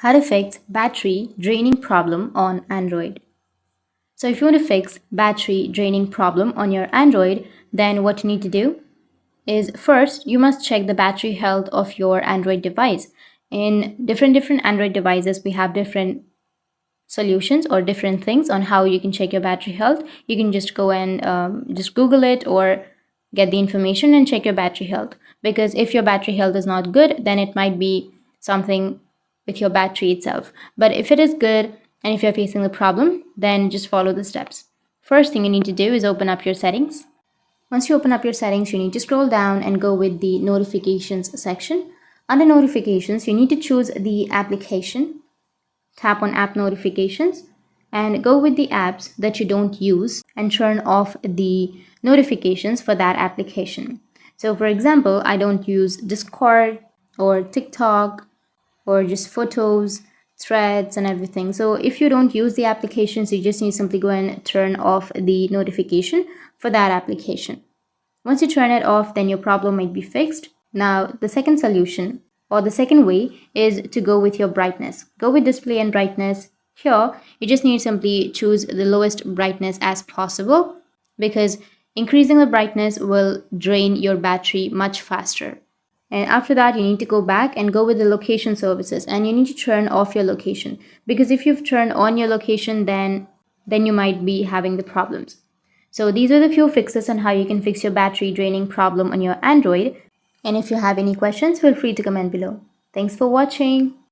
How to fix battery draining problem on Android. So if you want to fix battery draining problem on your Android, then what you need to do is first you must check the battery health of your Android device. In different Android devices, we have different solutions or different things on how you can check your battery health. You can just go and just Google it or get the information and check your battery health, because if your battery health is not good, then it might be something with your battery itself. But if it is good and if you're facing the problem, then just follow the steps. First thing you need to do is open up your settings. Once you open up your settings, you need to scroll down and go with the notifications section. Under notifications, you need to choose the application. Tap on app notifications and go with the apps that you don't use and turn off the notifications for that application. So for example, I don't use Discord or TikTok or just photos, threads and everything. So if you don't use the applications, you just need to simply go and turn off the notification for that application. Once you turn it off, then your problem might be fixed. Now, the second solution or the second way is to go with your brightness. Go with display and brightness. Here, you just need to simply choose the lowest brightness as possible, because increasing the brightness will drain your battery much faster. And after that, you need to go back and go with the location services, and you need to turn off your location, because if you've turned on your location, then you might be having the problems. So these are the few fixes on how you can fix your battery draining problem on your Android. And if you have any questions, feel free to comment below. Thanks for watching.